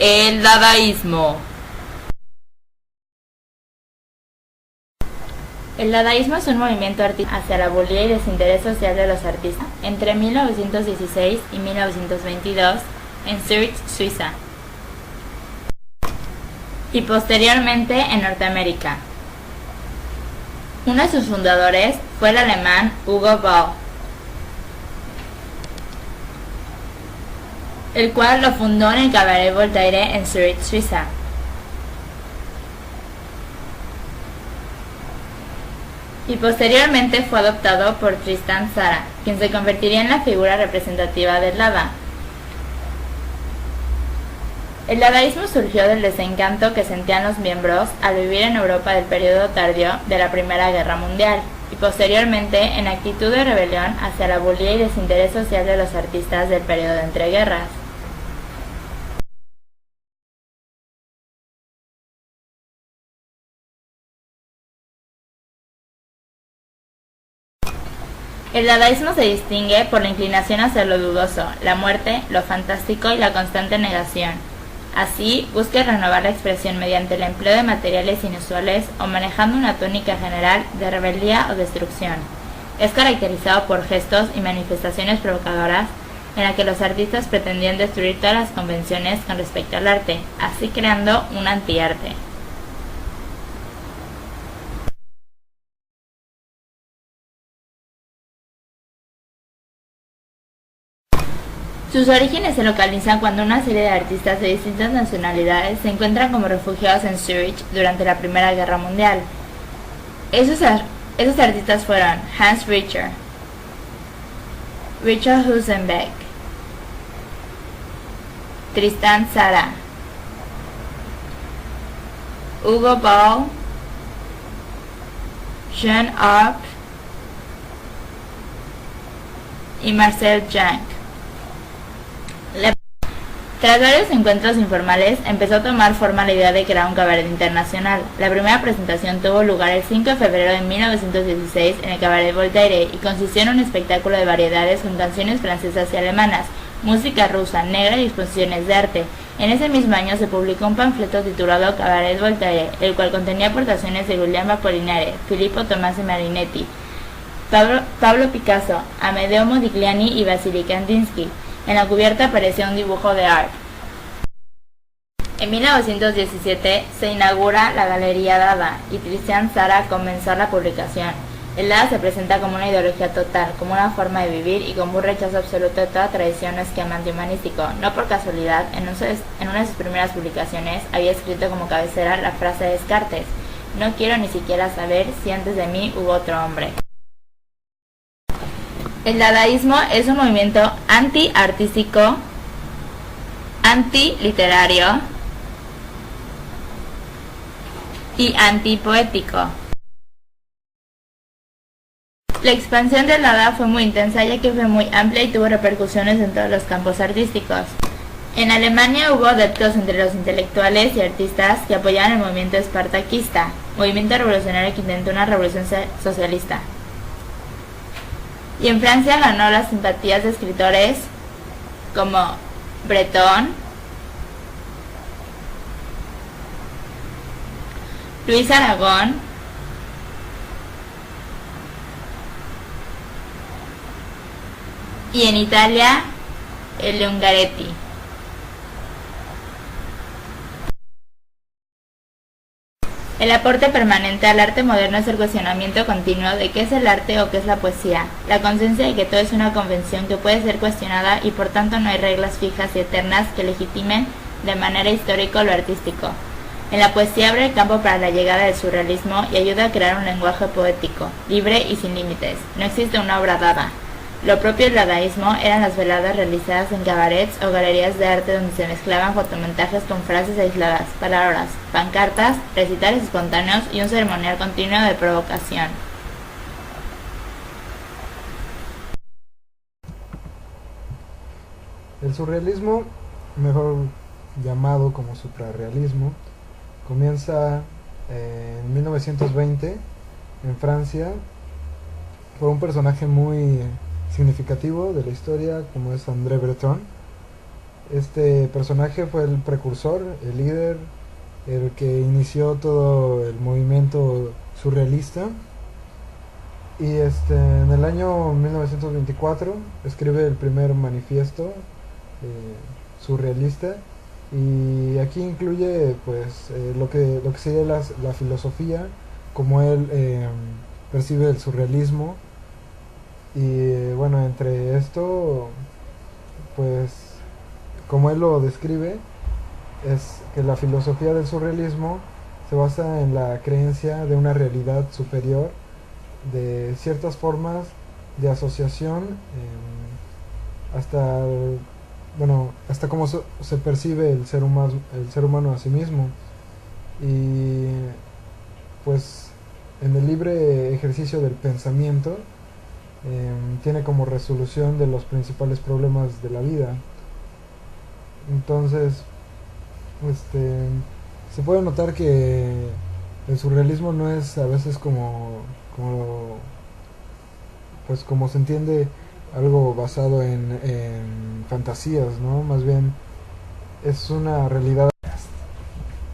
El dadaísmo. El dadaísmo es un movimiento artístico hacia la burla y desinterés social de los artistas entre 1916 y 1922 en Zurich, Suiza, y posteriormente en Norteamérica. Uno de sus fundadores fue el alemán Hugo Ball, el cual lo fundó en el Cabaret Voltaire en Zurich, Suiza. Y posteriormente fue adoptado por Tristan Tzara, quien se convertiría en la figura representativa del Dada. El dadaísmo surgió del desencanto que sentían los miembros al vivir en Europa del periodo tardío de la Primera Guerra Mundial, y posteriormente en actitud de rebelión hacia la bulía y desinterés social de los artistas del periodo de entreguerras. El dadaísmo se distingue por la inclinación hacia lo dudoso, la muerte, lo fantástico y la constante negación. Así, busca renovar la expresión mediante el empleo de materiales inusuales o manejando una tónica general de rebeldía o destrucción. Es caracterizado por gestos y manifestaciones provocadoras en las que los artistas pretendían destruir todas las convenciones con respecto al arte, así creando un antiarte. Sus orígenes se localizan cuando una serie de artistas de distintas nacionalidades se encuentran como refugiados en Zurich durante la Primera Guerra Mundial. Esos artistas fueron Hans Richter, Richard Husenbeck, Tristan Tzara, Hugo Ball, Jean Arp y Marcel Jank. Tras varios encuentros informales, empezó a tomar forma la idea de crear un cabaret internacional. La primera presentación tuvo lugar el 5 de febrero de 1916 en el Cabaret Voltaire y consistió en un espectáculo de variedades con canciones francesas y alemanas, música rusa, negra y exposiciones de arte. En ese mismo año se publicó un panfleto titulado Cabaret Voltaire, el cual contenía aportaciones de Guglielmo Apollinaire, Filippo Tommaso Marinetti, Pablo Picasso, Amedeo Modigliani y Vasily Kandinsky. En la cubierta aparecía un dibujo de Arp. En 1917 se inaugura la Galería Dada y Tristan Tzara comenzó la publicación. El Dada se presenta como una ideología total, como una forma de vivir y como un rechazo absoluto de toda tradición o esquema antihumanístico. No por casualidad, en una de sus primeras publicaciones había escrito como cabecera la frase de Descartes: "No quiero ni siquiera saber si antes de mí hubo otro hombre". El dadaísmo es un movimiento anti-artístico, anti-literario y anti-poético. La expansión del Dada fue muy intensa, ya que fue muy amplia y tuvo repercusiones en todos los campos artísticos. En Alemania hubo adeptos entre los intelectuales y artistas que apoyaban el movimiento espartaquista, movimiento revolucionario que intentó una revolución socialista. Y en Francia ganó las simpatías de escritores como Breton, Luis Aragón, y en Italia el Ungaretti. El aporte permanente al arte moderno es el cuestionamiento continuo de qué es el arte o qué es la poesía, la conciencia de que todo es una convención que puede ser cuestionada y por tanto no hay reglas fijas y eternas que legitimen de manera histórica lo artístico. En la poesía abre el campo para la llegada del surrealismo y ayuda a crear un lenguaje poético, libre y sin límites. No existe una obra dada. Lo propio del dadaísmo eran las veladas realizadas en cabarets o galerías de arte donde se mezclaban fotomontajes con frases aisladas, palabras, pancartas, recitales espontáneos y un ceremonial continuo de provocación. El surrealismo, mejor llamado como suprarrealismo, comienza en 1920 en Francia por un personaje muy significativo de la historia como es André Breton, Este personaje fue el precursor, el líder, el que inició todo el movimiento surrealista. Y en el año 1924 escribe el primer manifiesto surrealista, y aquí incluye pues lo que sería la filosofía, como él percibe el surrealismo. Y bueno, entre esto, pues como él lo describe, es que la filosofía del surrealismo se basa en la creencia de una realidad superior, de ciertas formas de asociación, hasta bueno, hasta cómo se percibe el ser humano a sí mismo. Y pues en el libre ejercicio del pensamiento tiene como resolución de los principales problemas de la vida. Entonces, este, se puede notar que el surrealismo no es a veces como pues como se entiende, algo basado en fantasías, ¿no? Más bien es una realidad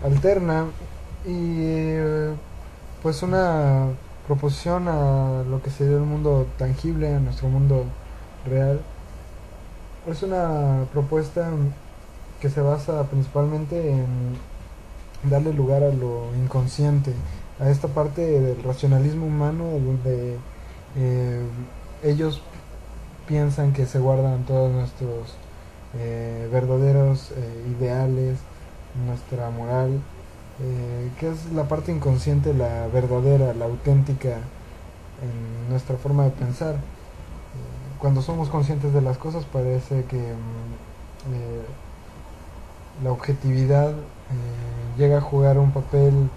alterna, y pues una proposición a lo que sería el mundo tangible, a nuestro mundo real. Es una propuesta que se basa principalmente en darle lugar a lo inconsciente, a esta parte del racionalismo humano donde eh, ellos piensan que se guardan todos nuestros verdaderos ideales, nuestra moral, que es la parte inconsciente, la verdadera, la auténtica en nuestra forma de pensar. Cuando somos conscientes de las cosas parece que la objetividad llega a jugar un papel,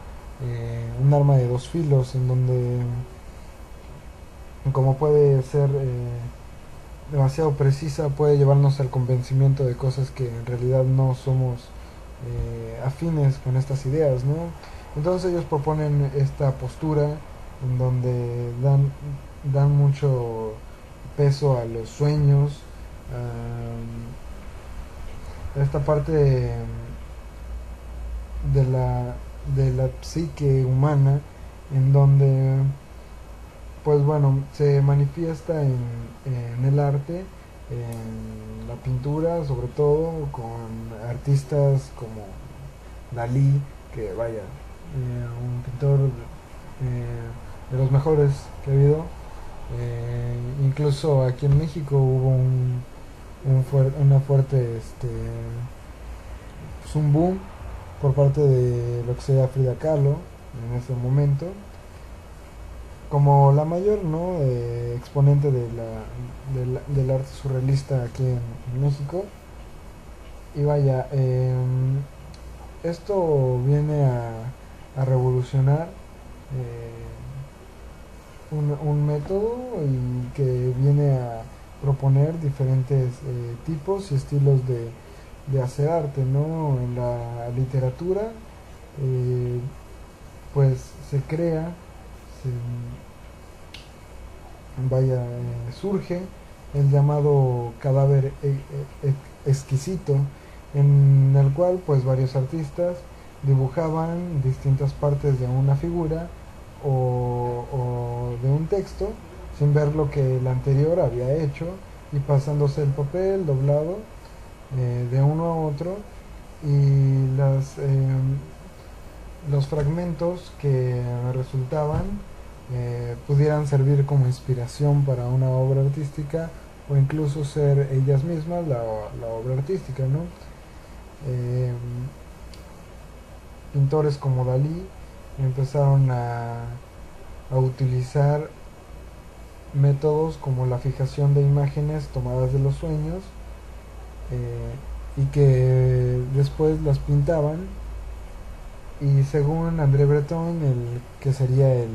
un arma de dos filos, en donde como puede ser demasiado precisa, puede llevarnos al convencimiento de cosas que en realidad no somos afines con estas ideas, ¿no? Entonces ellos proponen esta postura en donde dan mucho peso a los sueños, a esta parte de la psique humana, en donde pues bueno, se manifiesta en el arte, en la pintura, sobre todo con artistas como Dalí, que vaya, un pintor de los mejores que ha habido. Incluso aquí en México hubo una fuerte pues un boom por parte de lo que sería Frida Kahlo en ese momento, como la mayor, ¿no? Exponente del arte surrealista aquí en México. Y vaya, esto viene a revolucionar un método, y que viene a proponer diferentes tipos y estilos de hacer arte, ¿no? En la literatura, eh, pues se crea, surge el llamado cadáver exquisito, en el cual pues varios artistas dibujaban distintas partes de una figura o de un texto sin ver lo que el anterior había hecho, y pasándose el papel doblado de uno a otro, y los fragmentos que resultaban pudieran servir como inspiración para una obra artística, o incluso ser ellas mismas la obra artística, ¿no? Eh, Pintores como Dalí empezaron a utilizar métodos como la fijación de imágenes tomadas de los sueños, y que después las pintaban, y según André Breton, el que sería el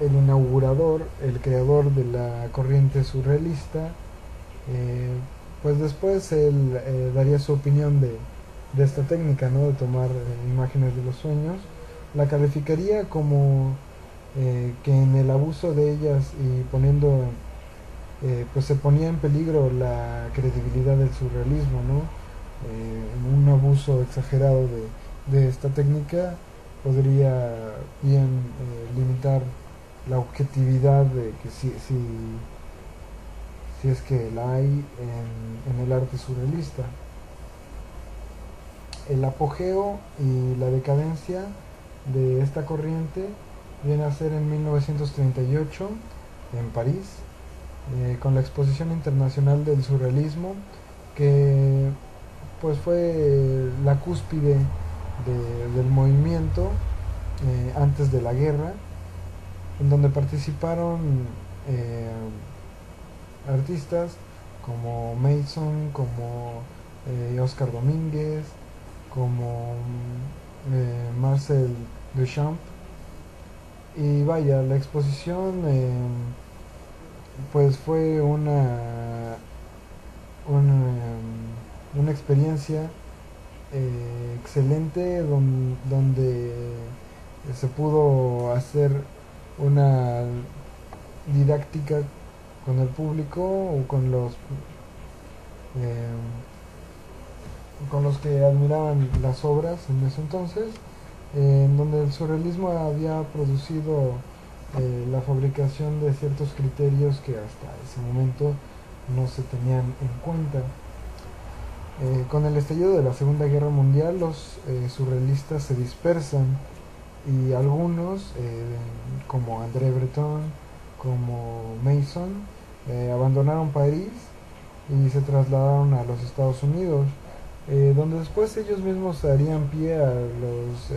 inaugurador, el creador de la corriente surrealista, pues después él daría su opinión de esta técnica, ¿no? De tomar imágenes de los sueños, la calificaría como que en el abuso de ellas y poniendo pues se ponía en peligro la credibilidad del surrealismo, ¿no? Un abuso exagerado de esta técnica podría bien limitar la objetividad de que si es que la hay en el arte surrealista. El apogeo y la decadencia de esta corriente viene a ser en 1938 en París, con la Exposición Internacional del Surrealismo, que pues fue la cúspide del movimiento antes de la guerra, en donde participaron eh, artistas como Mason, como Oscar Domínguez, como Marcel Duchamp. Y vaya, la exposición pues fue una experiencia excelente donde se pudo hacer una didáctica con el público o eh, con los que admiraban las obras en ese entonces, en donde el surrealismo había producido la fabricación de ciertos criterios que hasta ese momento no se tenían en cuenta. Con el estallido de la Segunda Guerra Mundial, los surrealistas se dispersan y algunos, como André Breton, como Mason, abandonaron París y se trasladaron a los Estados Unidos, donde después ellos mismos darían pie a los